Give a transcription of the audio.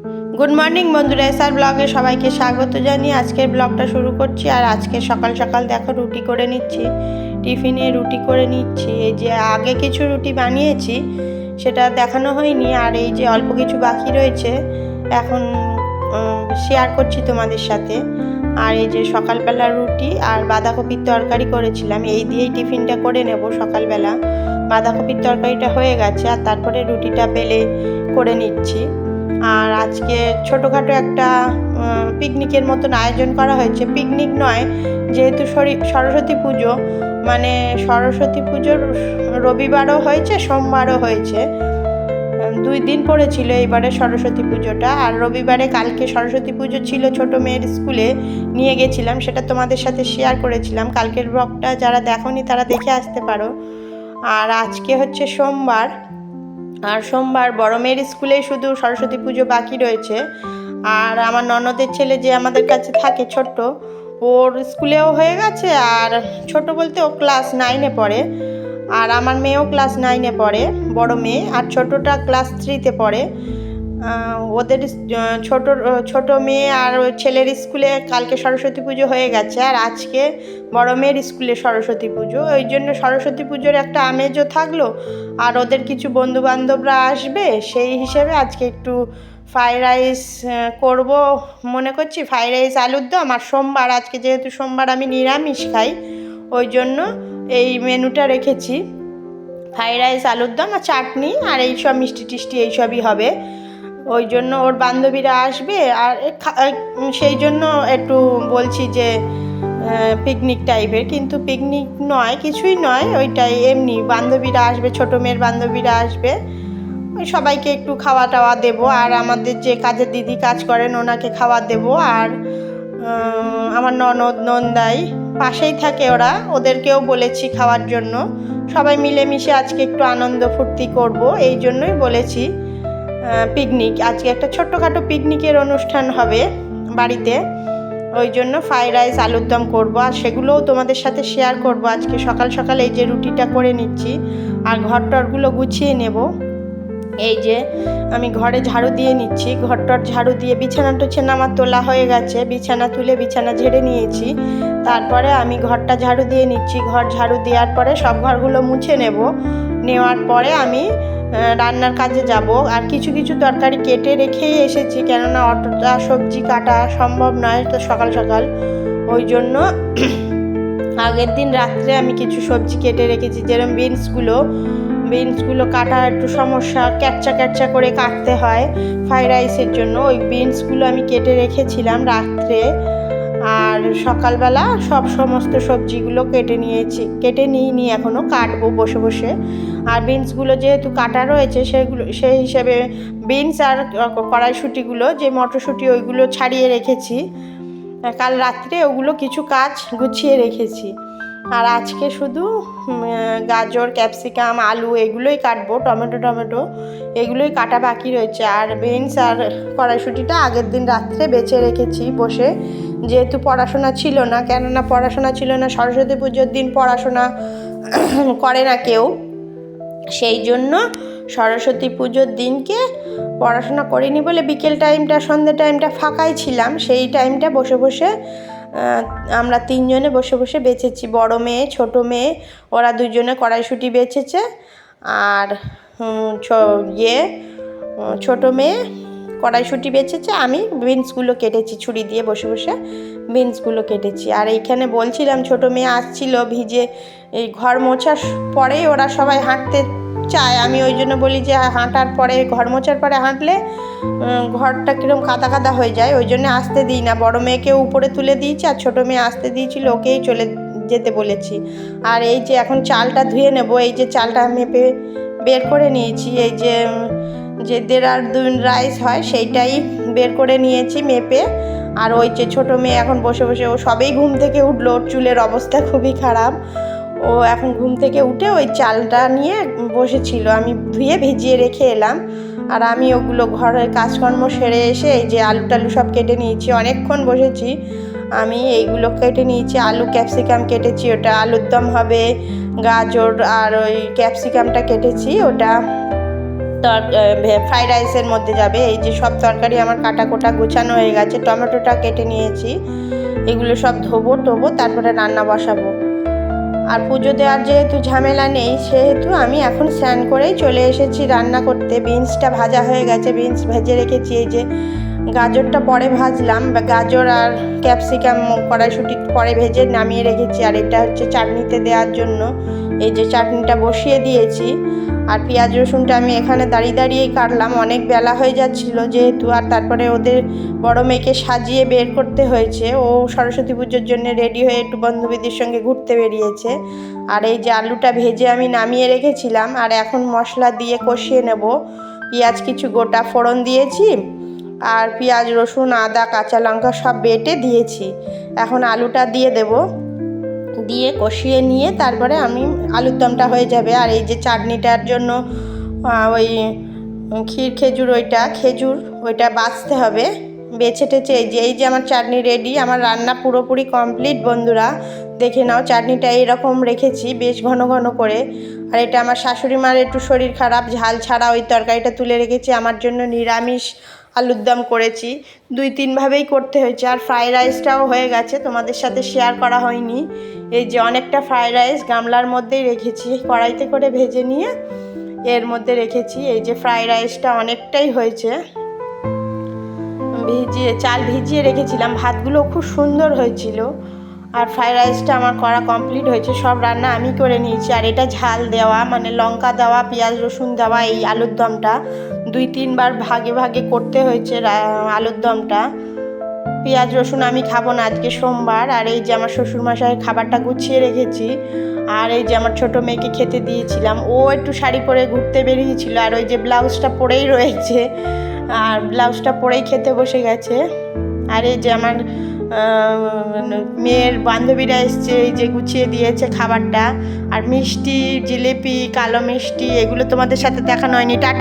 Good morning বন্ধুরা, SR ব্লগে সবাইকে স্বাগত জানিয়ে আজকের ব্লগটা শুরু করছি। আর আজকে সকাল সকাল দেখো রুটি করে নিচ্ছি, টিফিনে রুটি করে নিচ্ছি। এই যে আগে কিছু রুটি বানিয়েছি সেটা দেখানো হয়নি, আর এই যে অল্প কিছু বাকি রয়েছে এখন শেয়ার করছি তোমাদের সাথে। আর এই যে সকালবেলা রুটি আর বাঁধাকপির তরকারি করেছিলাম, এই দিয়েই টিফিনটা করে নেব সকালবেলা। বাঁধাকপির তরকারিটা হয়ে গেছে আর তারপরে রুটিটা বেলে করে নিচ্ছি। আর আজকে ছোটোখাটো একটা পিকনিকের মতন আয়োজন করা হয়েছে। পিকনিক নয়, যেহেতু সরস্বতী পুজো, মানে সরস্বতী পুজোর রবিবারও হয়েছে সোমবারও হয়েছে, 2 দিন পড়েছিল এইবারে সরস্বতী পুজোটা। আর রবিবারে কালকে সরস্বতী পুজো ছিল, ছোটো মেয়ের স্কুলে নিয়ে গেছিলাম, সেটা তোমাদের সাথে শেয়ার করেছিলাম। কালকের ব্লগটা যারা দেখোনি তারা দেখে আসতে পারো। আর আজকে হচ্ছে সোমবার, আর সোমবার বড় মেয়ের স্কুলে শুধু সরস্বতী পুজো বাকি রয়েছে। আর আমার ননদের ছেলে যে আমাদের কাছে থাকে ছোট্ট, ওর স্কুলেও হয়ে গেছে। আর ছোট বলতে ও ক্লাস 9-এ পড়ে, আর আমার মেয়েও ক্লাস 9-এ পড়ে, বড় মেয়ে, আর ছোটটা ক্লাস 3-তে পড়ে। ওদের ছোট মেয়ে আর ওই ছেলের স্কুলে কালকে সরস্বতী পুজো হয়ে গেছে, আর আজকে বড় মেয়ের স্কুলে সরস্বতী পুজো। ওই জন্য সরস্বতী পুজোর একটা আমেজও থাকলো, আর ওদের কিছু বন্ধুবান্ধবরা আসবে, সেই হিসেবে আজকে একটু ফ্রাইড রাইস করব মনে করছি, ফ্রাইড রাইস আলুর দম। আর সোমবার, আজকে যেহেতু সোমবার আমি নিরামিষ খাই, ওই জন্য এই মেনুটা রেখেছি, ফ্রাইড রাইস আলুর দম আর চাটনি, আর এইসব মিষ্টি টিষ্টি এইসবই হবে। ওই জন্য ওর বান্ধবীরা আসবে, আর সেই জন্য একটু বলছি যে পিকনিক টাইপের, কিন্তু পিকনিক নয়, কিছুই নয়, ওইটাই এমনি বান্ধবীরা আসবে, ছোটো মেয়ের বান্ধবীরা আসবে, ওই সবাইকে একটু খাওয়া টাওয়া দেবো। আর আমাদের যে কাজের দিদি কাজ করেন ওনাকে খাওয়া দেবো। আর আমার ননদ নন্দাই পাশেই থাকে, ওদেরকেও বলেছি খাওয়ার জন্য। সবাই মিলেমিশে আজকে একটু আনন্দ ফুর্তি করব, এই জন্যই বলেছি পিকনিক। আজকে একটা ছোট্টখাটো পিকনিকের অনুষ্ঠান হবে বাড়িতে, ওই জন্য ফ্রাইড রাইস আলুর দম করবো, আর সেগুলোও তোমাদের সাথে শেয়ার করব। আজকে সকাল সকাল এই যে রুটিটা করে নিচ্ছি, আর ঘর টরগুলো গুছিয়ে নেব। এই যে আমি ঘরে ঝাড়ু দিয়ে নিচ্ছি, ঘরটর ঝাড়ু দিয়ে বিছানা টোছানা আমার তোলা হয়ে গেছে, বিছানা তুলে বিছানা ঝেড়ে নিয়েছি। তারপরে আমি ঘরটা ঝাড়ু দিয়ে নিচ্ছি, ঘর ঝাড়ু দেওয়ার পরে সব ঘরগুলো মুছে নেওয়ার পরে আমি রান্নার কাজে যাব। আর কিছু কিছু তরকারি কেটে রেখেই এসেছি, কেননা অতটা সবজি কাটা সম্ভব নয় তো সকাল সকাল, ওই জন্য আগের দিন রাত্রে আমি কিছু সবজি কেটে রেখেছি। যেরকম বিনসগুলো কাটা একটু সমস্যা, ক্যাটচা করে কাটতে হয় ফ্রাইড রাইসের জন্য, ওই বিনসগুলো আমি কেটে রেখেছিলাম রাত্রে। আর সকালবেলা সমস্ত সবজিগুলো কেটে নিইনি, এখনও কাটবো বসে বসে। আর বিনসগুলো যেহেতু কাটা রয়েছে সেই হিসেবে বিনস আর কড়াইশুঁটিগুলো, যে মটরশুঁটি, ওইগুলো ছাড়িয়ে রেখেছি। কাল রাত্রে ওগুলো কিছু কাজ গুছিয়ে রেখেছি। আর আজকে শুধু গাজর, ক্যাপসিকাম, আলু এগুলোই কাটবো, টমেটো এগুলোই কাটা বাকি রয়েছে। আর বিনস আর কড়াইশুঁটিটা আগের দিন রাত্রে বেছে রেখেছি বসে, যেহেতু পড়াশোনা ছিল না, কেননা পড়াশোনা ছিল না, সরস্বতী পুজোর দিন পড়াশোনা করে না কেউ, সেই জন্য সরস্বতী পুজোর দিনকে পড়াশোনা করিনি বলে বিকেল টাইমটা, সন্ধ্যে টাইমটা ফাঁকাই ছিলাম, সেই টাইমটা বসে বসে আমরা 3 জনে বসে বসে বেছেছি। বড় মেয়ে, ছোট মেয়ে, ওরা 2 জনে কড়াইশুঁটি বেছেছে, আর ছোট মেয়ে কড়াইশুঁটি বেছেছে, আমি বিনসগুলো কেটেছি, ছুরি দিয়ে বসে বসে বিনসগুলো কেটেছি। আর এইখানে বলছিলাম, ছোট মেয়ে আসছিল ভিজে, এই ঘর মোছার পরেই ওরা সবাই হাঁটতে চায়, আমি ওই জন্য বলি যে হাঁটার পরে, ঘর মোছার পরে হাঁটলে ঘরটা কীরকম কাদা কাদা হয়ে যায়, ওই জন্য আসতে দিই না। বড় মেয়েকে উপরে তুলে দিয়েছি, আর ছোটো মেয়ে আসতে দিয়েছিল, ওকেই চলে যেতে বলেছি। আর এই যে এখন চালটা ধুয়ে নেব, এই যে চালটা মেপে বের করে নিয়েছি, এই যে দেড় রাইস হয় সেইটাই বের করে নিয়েছি মেপে। আর ওই যে ছোটো মেয়ে এখন বসে বসে, ও সবেই ঘুম থেকে উঠলো, ওর চুলের অবস্থা খুবই খারাপ, ও এখন ঘুম থেকে উঠে ওই চালটা নিয়ে বসেছিল, আমি ধুয়ে ভিজিয়ে রেখে এলাম। আর আমি ওগুলো ঘরের কাজকর্ম সেরে এসে এই যে আলু টালু সব কেটে নিয়েছি, অনেকক্ষণ বসেছি, আমি এইগুলো কেটে নিয়েছি। আলু ক্যাপসিকাম কেটেছি, ওটা আলুর দম হবে। গাজর আর ওই ক্যাপসিকামটা কেটেছি, ওটা ফ্রাইড রাইসের মধ্যে যাবে। এই যে সব তরকারি আমার কাটা কোটা গোছানো হয়ে গেছে, টমেটোটা কেটে নিয়েছি, এগুলো সব ধোবো তারপরে রান্না বসাবো। আর পুজো দেওয়ার যেহেতু ঝামেলা নেই সেহেতু আমি এখন স্নান করেই চলে এসেছি রান্না করতে। বিনসটা ভাজা হয়ে গেছে, বিনস ভেজে রেখেছি। এই যে গাজরটা পরে ভাজলাম, গাজর আর ক্যাপসিকাম কড়াইশুঁটি পরে ভেজে নামিয়ে রেখেছি। আর এটা হচ্ছে চাটনিতে দেওয়ার জন্য, এই যে চাটনিটা বসিয়ে দিয়েছি। আর পেঁয়াজ রসুনটা আমি এখানে দাঁড়িয়েই কাটলাম, অনেক বেলা হয়ে যাচ্ছিল যেহেতু। আর তারপরে ওদের বড় মেয়েকে সাজিয়ে বের করতে হয়েছে, ও সরস্বতী পুজোর জন্য রেডি হয়ে একটু বান্ধবীদের সঙ্গে ঘুরতে বেরিয়েছে। আর এই যে আলুটা ভেজে আমি নামিয়ে রেখেছিলাম, আর এখন মশলা দিয়ে কষিয়ে নেব। পেঁয়াজ কিছু গোটা ফোড়ন দিয়েছি, আর পেঁয়াজ রসুন আদা কাঁচা লঙ্কা সব বেটে দিয়েছি। এখন আলুটা দিয়ে দেব, দিয়ে কষিয়ে নিয়ে তারপরে আমি আলুর দমটা হয়ে যাবে। আর এই যে চাটনিটার জন্য ওই খেজুর ওইটা বাছতে হবে, বেছে টেছে। এই যে আমার চাটনি রেডি, আমার রান্না পুরোপুরি কমপ্লিট বন্ধুরা। দেখে নাও, চাটনিটা এইরকম রেখেছি বেশ ঘন ঘন করে। আর এটা আমার শাশুড়ি মার একটু শরীর খারাপ, ঝাল ছাড়া ওই তরকারিটা তুলে রেখেছি। আমার জন্য নিরামিষ আলুর দম করেছি, 2-3 ভাবেই করতে হয়েছে। আর ফ্রাইড রাইসটাও হয়ে গেছে, তোমাদের সাথে শেয়ার করা হয়নি। এই যে অনেকটা ফ্রাইড রাইস গামলার মধ্যেই রেখেছি, কড়াইতে করে ভেজে নিয়ে এর মধ্যে রেখেছি। এই যে ফ্রাইড রাইসটা অনেকটাই হয়েছে, চাল ভিজিয়ে রেখেছিলাম, ভাতগুলো খুব সুন্দর হয়েছিল। আর ফ্রাইড রাইসটা আমার করা কমপ্লিট হয়েছে, সব রান্না আমি করে নিয়েছি। আর এটা ঝাল দেওয়া, মানে লঙ্কা দেওয়া, পেঁয়াজ রসুন দেওয়া এই আলুর দমটা 2-3 বার ভাগে ভাগে করতে হয়েছে আলুর দমটা। পেঁয়াজ রসুন আমি খাবো না, আজকে সোমবার। আর এই যে আমার শ্বশুরমশাইয়ের খাবারটা গুছিয়ে রেখেছি। আর এই যে আমার ছোটো মেয়েকে খেতে দিয়েছিলাম, ও একটু শাড়ি পরে ঘুরতে বেরিয়েছিল, আর ওই যে ব্লাউজটা পরেই রয়েছে, আর ব্লাউজটা পরেই খেতে বসে গেছে। আর এই যে আমার মেয়ের বান্ধবীরা এসছে, এই যে গুছিয়ে দিয়েছে খাবারটা। আর মিষ্টি, জিলিপি, কালো মিষ্টি এগুলো তোমাদের সাথে দেখানো হয়নি। টাটা।